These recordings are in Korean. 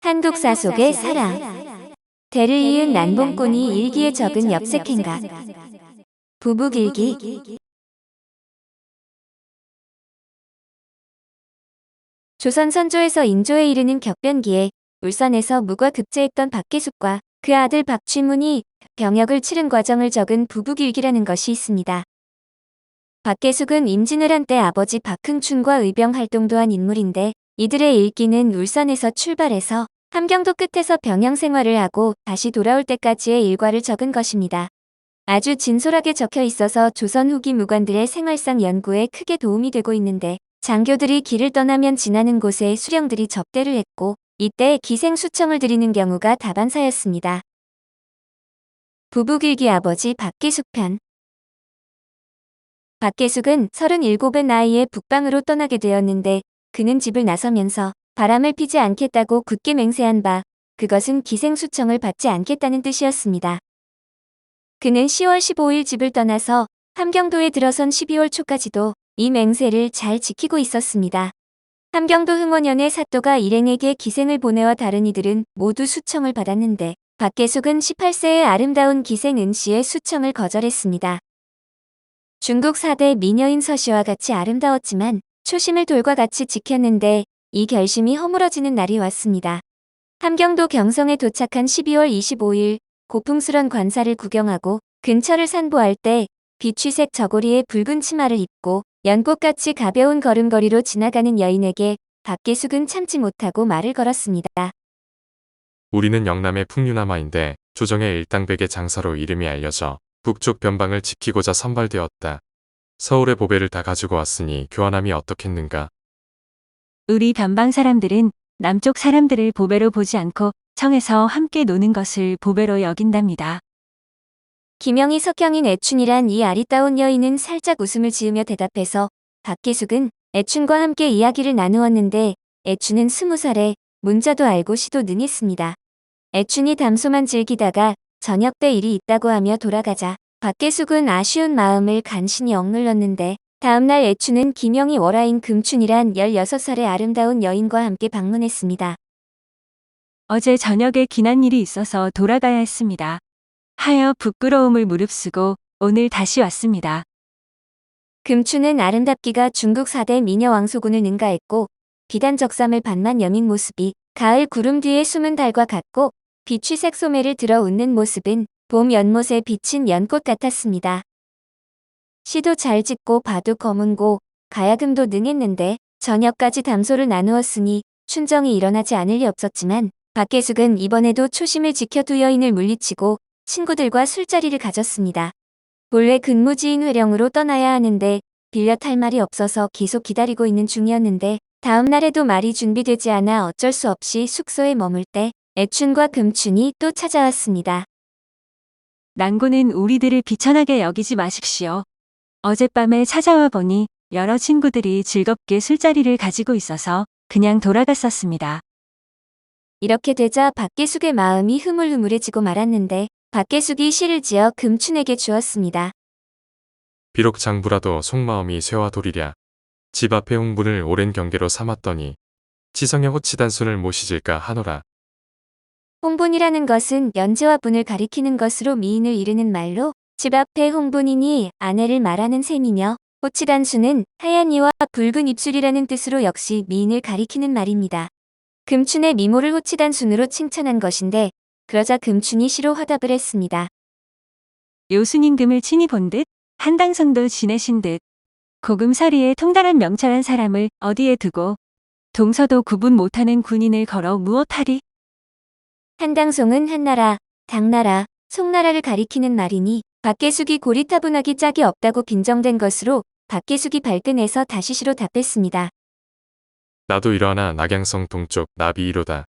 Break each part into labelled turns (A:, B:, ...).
A: 한국사 속의 사랑. 대를 이은 난봉꾼이 일기에 적은 엽색행각. 부북일기. 조선 선조에서 인조에 이르는 격변기에 울산에서 무과 급제했던 박계숙과 그 아들 박쥐문이 병역을 치른 과정을 적은 부북일기라는 것이 있습니다. 박계숙은 임진을 한 때 아버지 박흥춘과 의병 활동도 한 인물인데, 이들의 일기는 울산에서 출발해서 함경도 끝에서 병영 생활을 하고 다시 돌아올 때까지의 일과를 적은 것입니다. 아주 진솔하게 적혀 있어서 조선 후기 무관들의 생활상 연구에 크게 도움이 되고 있는데, 장교들이 길을 떠나면 지나는 곳에 수령들이 접대를 했고, 이때 기생수청을 드리는 경우가 다반사였습니다. 부북일기 아버지 박계숙편. 박계숙은 37의 나이에 북방으로 떠나게 되었는데, 그는 집을 나서면서 바람을 피지 않겠다고 굳게 맹세한 바, 그것은 기생수청을 받지 않겠다는 뜻이었습니다. 그는 10월 15일 집을 떠나서 함경도에 들어선 12월 초까지도 이 맹세를 잘 지키고 있었습니다. 함경도 흥원연의 사또가 일행에게 기생을 보내와 다른 이들은 모두 수청을 받았는데, 박계숙은 18세의 아름다운 기생 은씨의 수청을 거절했습니다. 중국 4대 미녀인 서씨와 같이 아름다웠지만 초심을 돌과 같이 지켰는데, 이 결심이 허물어지는 날이 왔습니다. 함경도 경성에 도착한 12월 25일, 고풍스런 관사를 구경하고 근처를 산보할 때 비취색 저고리에 붉은 치마를 입고 연꽃같이 가벼운 걸음걸이로 지나가는 여인에게 박계숙은 참지 못하고 말을 걸었습니다.
B: 우리는 영남의 풍류나마인데 조정의 일당백의 장사로 이름이 알려져 북쪽 변방을 지키고자 선발되었다. 서울의 보배를 다 가지고 왔으니 교환함이 어떻겠는가.
C: 우리 변방 사람들은 남쪽 사람들을 보배로 보지 않고 청에서 함께 노는 것을 보배로 여긴답니다.
A: 기명이 석경인 애춘이란 이 아리따운 여인은 살짝 웃음을 지으며 대답해서 박계숙은 애춘과 함께 이야기를 나누었는데, 애춘은 20살에 문자도 알고 시도 능했습니다. 애춘이 담소만 즐기다가 저녁 때 일이 있다고 하며 돌아가자 박계숙은 아쉬운 마음을 간신히 억눌렀는데, 다음날 애춘은 기명이 월하인 금춘이란 16살의 아름다운 여인과 함께 방문했습니다.
C: 어제 저녁에 기난 일이 있어서 돌아가야 했습니다. 하여 부끄러움을 무릅쓰고 오늘 다시 왔습니다.
A: 금춘은 아름답기가 중국 4대 미녀 왕소군을 능가했고, 비단적삼을 반만 여민 모습이 가을 구름 뒤에 숨은 달과 같고, 비취색 소매를 들어 웃는 모습은 봄 연못에 비친 연꽃 같았습니다. 시도 잘 짓고 봐도 거문고 가야금도 능했는데, 저녁까지 담소를 나누었으니 춘정이 일어나지 않을 리 없었지만, 박계숙은 이번에도 초심을 지켜 두 여인을 물리치고 친구들과 술자리를 가졌습니다. 본래 근무지인 회령으로 떠나야 하는데 빌려 탈 말이 없어서 계속 기다리고 있는 중이었는데, 다음 날에도 말이 준비되지 않아 어쩔 수 없이 숙소에 머물 때 애춘과 금춘이 또 찾아왔습니다.
C: 난고는 우리들을 비천하게 여기지 마십시오. 어젯밤에 찾아와 보니 여러 친구들이 즐겁게 술자리를 가지고 있어서 그냥 돌아갔었습니다.
A: 이렇게 되자 박계숙의 마음이 흐물흐물해지고 말았는데, 박계숙이 시를 지어 금춘에게 주었습니다.
B: 비록 장부라도 속마음이 쇠와 돌이랴. 집 앞에 홍분을 오랜 경계로 삼았더니 지성의 호치단순을 모시질까 하노라.
A: 홍분이라는 것은 연재와 분을 가리키는 것으로 미인을 이르는 말로, 집 앞에 홍분이니 아내를 말하는 셈이며, 호치단수는 하얀 이와 붉은 입술이라는 뜻으로 역시 미인을 가리키는 말입니다. 금춘의 미모를 호치단순으로 칭찬한 것인데, 그러자 금춘이 시로 화답을 했습니다.
C: 요순인 금을 친히 본 듯 한당성도 지내신 듯 고금서리에 통달한 명철한 사람을 어디에 두고 동서도 구분 못하는 군인을 걸어 무엇하리?
A: 한당송은 한나라, 당나라, 송나라를 가리키는 말이니 박계숙이 고리타분하기 짝이 없다고 빈정된 것으로 박계숙이 발끈해서 다시 시로 답했습니다.
B: 나도 이러하나 낙양성 동쪽 나비이로다.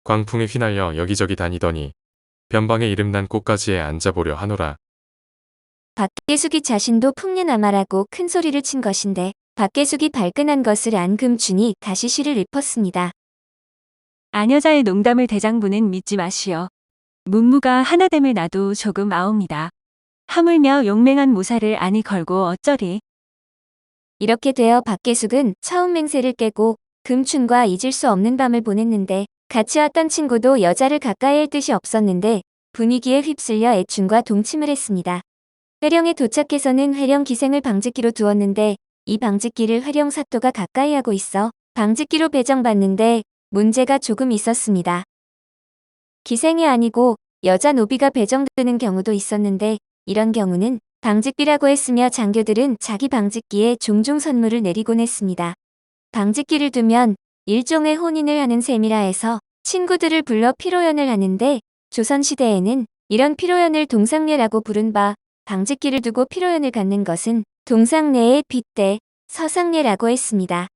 B: 광풍에 휘날려 여기저기 다니더니 변방에 이름난 꽃가지에 앉아보려 하노라.
A: 박계숙이 자신도 풍류나마라고 큰 소리를 친 것인데, 박계숙이 발끈한 것을 안 금춘이 다시 시를 읊었습니다.
C: 아녀자의 농담을 대장부는 믿지 마시오. 문무가 하나됨을 나도 조금 아옵니다. 하물며 용맹한 모사를 안이 걸고 어쩌리.
A: 이렇게 되어 박계숙은 처음 맹세를 깨고 금춘과 잊을 수 없는 밤을 보냈는데, 같이 왔던 친구도 여자를 가까이 할 뜻이 없었는데 분위기에 휩쓸려 애충과 동침을 했습니다. 회령에 도착해서는 회령 기생을 방직기로 두었는데 이 방직기를 회령 사또가 가까이 하고 있어 방직기로 배정받는데 문제가 조금 있었습니다. 기생이 아니고 여자 노비가 배정되는 경우도 있었는데 이런 경우는 방직비라고 했으며 장교들은 자기 방직기에 종종 선물을 내리곤 했습니다. 방직기를 두면 일종의 혼인을 하는 셈이라 해서 친구들을 불러 피로연을 하는데 조선시대에는 이런 피로연을 동상례라고 부른 바 방직기를 두고 피로연을 갖는 것은 동상례의 빗대 서상례라고 했습니다.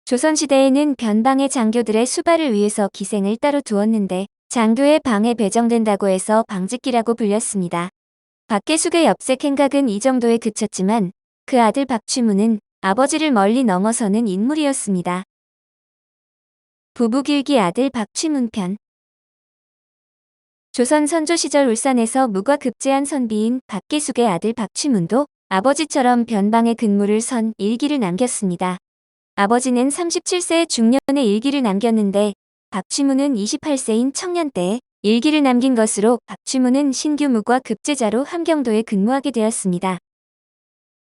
A: 조선시대에는 변방의 장교들의 수발을 위해서 기생을 따로 두었는데 장교의 방에 배정된다고 해서 방직기라고 불렸습니다. 박계숙의 엽색 행각은 이 정도에 그쳤지만 그 아들 박취무는 아버지를 멀리 넘어서는 인물이었습니다. 부부길기 아들 박취문 편. 조선 선조 시절 울산에서 무과 급제한 선비인 박계숙의 아들 박취문도 아버지처럼 변방의 근무를 선 일기를 남겼습니다. 아버지는 37세의 중년에 일기를 남겼는데 박취문은 28세인 청년 때에 일기를 남긴 것으로 박취문은 신규 무과 급제자로 함경도에 근무하게 되었습니다.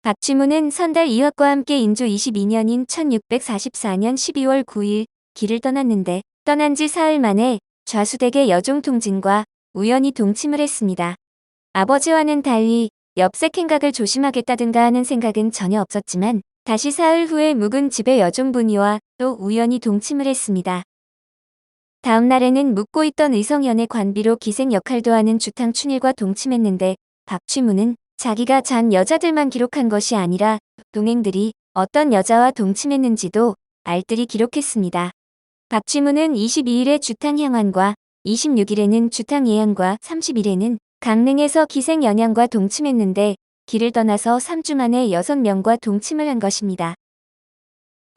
A: 박취문은 선달 이학과 함께 인조 22년인 1644년 12월 9일 길을 떠났는데 떠난 지 사흘 만에 좌수댁의 여종 통진과 우연히 동침을 했습니다. 아버지와는 달리 엽색 행각을 조심하겠다든가 하는 생각은 전혀 없었지만 다시 사흘 후에 묵은 집의 여종분이와 또 우연히 동침을 했습니다. 다음 날에는 묵고 있던 의성현의 관비로 기생 역할도 하는 주탕춘일과 동침했는데 박취무는 자기가 잔 여자들만 기록한 것이 아니라 동행들이 어떤 여자와 동침했는지도 알뜰히 기록했습니다. 박취무는 22일에 주탕향환과 26일에는 주탕예향과 30일에는 강릉에서 기생 연양과 동침했는데 길을 떠나서 3주 만에 6명과 동침을 한 것입니다.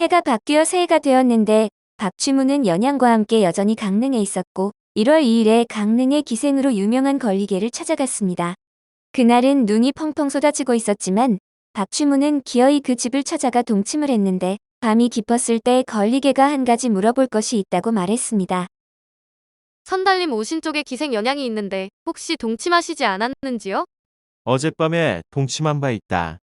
A: 해가 바뀌어 새해가 되었는데 박취무는 연양과 함께 여전히 강릉에 있었고 1월 2일에 강릉의 기생으로 유명한 걸리개를 찾아갔습니다. 그날은 눈이 펑펑 쏟아지고 있었지만 박취무는 기어이 그 집을 찾아가 동침을 했는데 밤이 깊었을 때 걸리개가 한 가지 물어볼 것이 있다고 말했습니다.
D: 선달님 오신 쪽에 기생 연양이 있는데 혹시 동침하시지 않았는지요?
E: 어젯밤에 동침한 바 있다.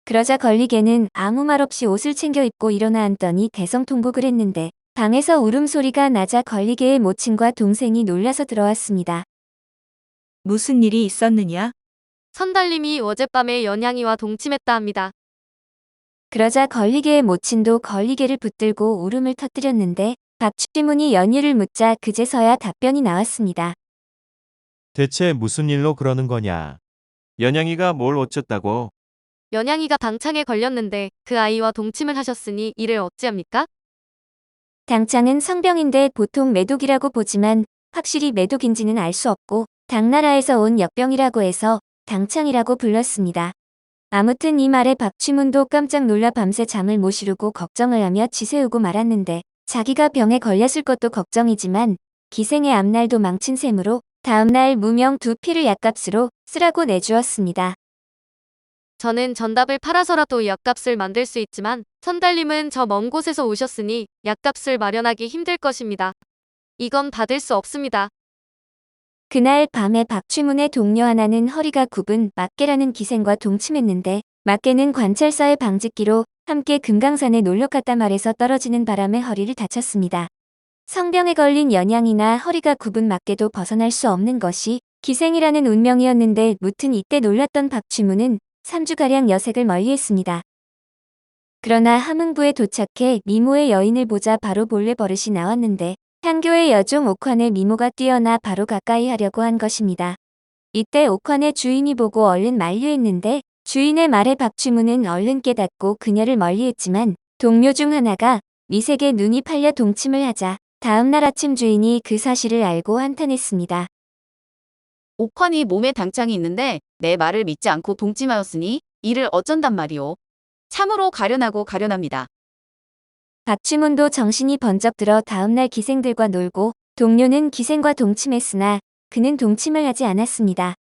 A: 그러자 걸리개는 아무 말 없이 옷을 챙겨 입고 일어나 앉더니 대성통곡을 했는데 방에서 울음소리가 나자 걸리개의 모친과 동생이 놀라서 들어왔습니다.
F: 무슨 일이 있었느냐?
D: 선달님이 어젯밤에 연양이와 동침했다 합니다.
A: 그러자 걸리개의 모친도 걸리개를 붙들고 울음을 터뜨렸는데 박취문이 연유를 묻자 그제서야 답변이 나왔습니다.
E: 대체 무슨 일로 그러는 거냐? 연양이가 뭘 어쨌다고?
D: 연양이가 방창에 걸렸는데 그 아이와 동침을 하셨으니 이를 어찌합니까?
A: 당창은 성병인데 보통 매독이라고 보지만 확실히 매독인지는 알 수 없고 당나라에서 온 역병이라고 해서 당창이라고 불렀습니다. 아무튼 이 말에 박취문도 깜짝 놀라 밤새 잠을 못 이루고 걱정을 하며 지새우고 말았는데 자기가 병에 걸렸을 것도 걱정이지만 기생의 앞날도 망친 셈으로 다음날 무명 두 피를 약값으로 쓰라고 내주었습니다.
D: 저는 전답을 팔아서라도 약값을 만들 수 있지만 선달님은 저 먼 곳에서 오셨으니 약값을 마련하기 힘들 것입니다. 이건 받을 수 없습니다.
A: 그날 밤에 박취문의 동료 하나는 허리가 굽은 막개라는 기생과 동침했는데 막개는 관찰사의 방직기로 함께 금강산에 놀러 갔다 말해서 떨어지는 바람에 허리를 다쳤습니다. 성병에 걸린 연양이나 허리가 굽은 막개도 벗어날 수 없는 것이 기생이라는 운명이었는데 무튼 이때 놀랐던 박취문은 3주가량 여색을 멀리했습니다. 그러나 함흥부에 도착해 미모의 여인을 보자 바로 본래 버릇이 나왔는데 향교의 여종 옥환의 미모가 뛰어나 바로 가까이 하려고 한 것입니다. 이때 옥환의 주인이 보고 얼른 만류했는데 주인의 말에 박취문은 얼른 깨닫고 그녀를 멀리했지만 동료 중 하나가 미색의 눈이 팔려 동침을 하자 다음날 아침 주인이 그 사실을 알고 한탄했습니다.
G: 옥환이 몸에 당장이 있는데 내 말을 믿지 않고 동침하였으니 이를 어쩐단 말이오. 참으로 가련하고 가련합니다.
A: 박취문도 정신이 번쩍 들어 다음날 기생들과 놀고 동료는 기생과 동침했으나 그는 동침을 하지 않았습니다.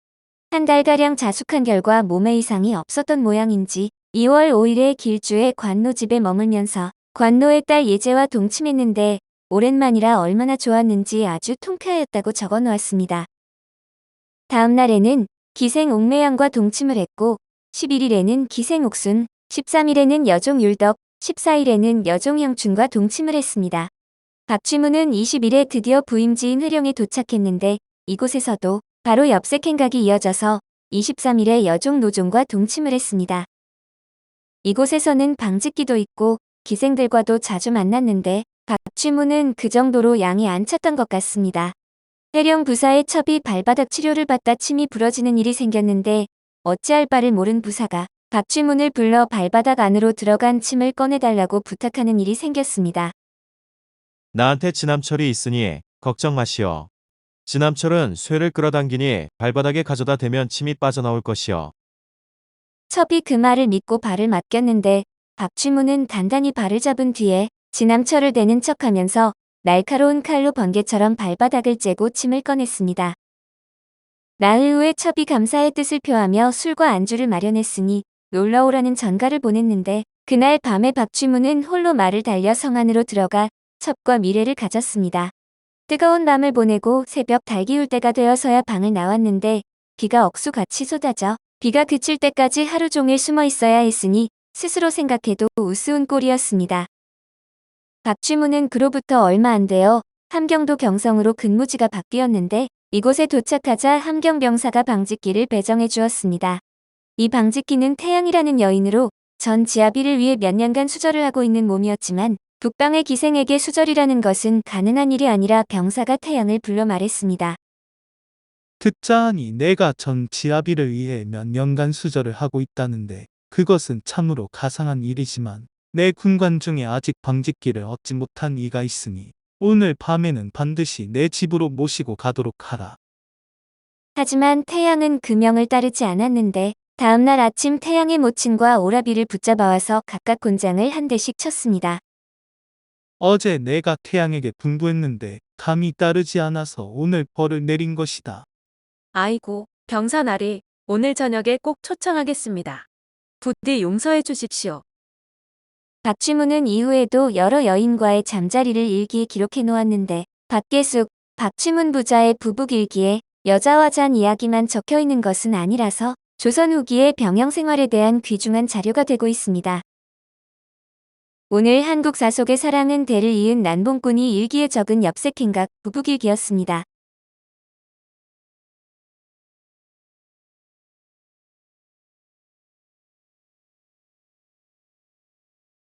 A: 한 달가량 자숙한 결과 몸에 이상이 없었던 모양인지 2월 5일에 길주의 관노 집에 머물면서 관노의 딸 예제와 동침했는데 오랜만이라 얼마나 좋았는지 아주 통쾌하였다고 적어 놓았습니다. 다음 날에는 기생 옥매영과 동침을 했고 11일에는 기생 옥순, 13일에는 여종 율덕, 14일에는 여종 형춘과 동침을 했습니다. 박쥐문은 20일에 드디어 부임지인 회령에 도착했는데 이곳에서도 바로 엽색 행각이 이어져서 23일에 여종 노종과 동침을 했습니다. 이곳에서는 방직기도 있고 기생들과도 자주 만났는데 박쥐문은 그 정도로 양이 안 찼던 것 같습니다. 회령 부사의 첩이 발바닥 치료를 받다 침이 부러지는 일이 생겼는데 어찌할 바를 모른 부사가 박쥐문을 불러 발바닥 안으로 들어간 침을 꺼내달라고 부탁하는 일이 생겼습니다.
E: 나한테 지남철이 있으니 걱정 마시오. 지남철은 쇠를 끌어당기니 발바닥에 가져다 대면 침이 빠져나올 것이오.
A: 첩이 그 말을 믿고 발을 맡겼는데 박쥐문은 단단히 발을 잡은 뒤에 지남철을 대는 척하면서 날카로운 칼로 번개처럼 발바닥을 째고 침을 꺼냈습니다. 나흘 후에 첩이 감사의 뜻을 표하며 술과 안주를 마련했으니 놀러오라는 전가를 보냈는데 그날 밤에 박쥐문은 홀로 말을 달려 성 안으로 들어가 첩과 미래를 가졌습니다. 뜨거운 밤을 보내고 새벽 달기울 때가 되어서야 방을 나왔는데 비가 억수같이 쏟아져 비가 그칠 때까지 하루 종일 숨어 있어야 했으니 스스로 생각해도 우스운 꼴이었습니다. 박쥐문은 그로부터 얼마 안 되어 함경도 경성으로 근무지가 바뀌었는데 이곳에 도착하자 함경병사가 방직기를 배정해 주었습니다. 이 방직기는 태양이라는 여인으로 전 지아비를 위해 몇 년간 수절을 하고 있는 몸이었지만 북방의 기생에게 수절이라는 것은 가능한 일이 아니라 병사가 태양을 불러 말했습니다.
H: 듣자하니 내가 전 지아비를 위해 몇 년간 수절을 하고 있다는데 그것은 참으로 가상한 일이지만 내 군관 중에 아직 방직기를 얻지 못한 이가 있으니 오늘 밤에는 반드시 내 집으로 모시고 가도록 하라.
A: 하지만 태양은 그 명을 따르지 않았는데 다음날 아침 태양의 모친과 오라비를 붙잡아와서 각각 곤장을 한 대씩 쳤습니다.
H: 어제 내가 태양에게 분부했는데 감히 따르지 않아서 오늘 벌을 내린 것이다.
I: 아이고, 병사나리, 오늘 저녁에 꼭 초청하겠습니다. 부디 용서해 주십시오.
A: 박쥐문은 이후에도 여러 여인과의 잠자리를 일기에 기록해 놓았는데 박계숙, 박쥐문 부자의 부북일기에 여자와 잔 이야기만 적혀 있는 것은 아니라서 조선 후기의 병영 생활에 대한 귀중한 자료가 되고 있습니다. 오늘 한국 사속의 사랑은 대를 이은 난봉꾼이 일기에 적은 엽색행각 부북일기였습니다.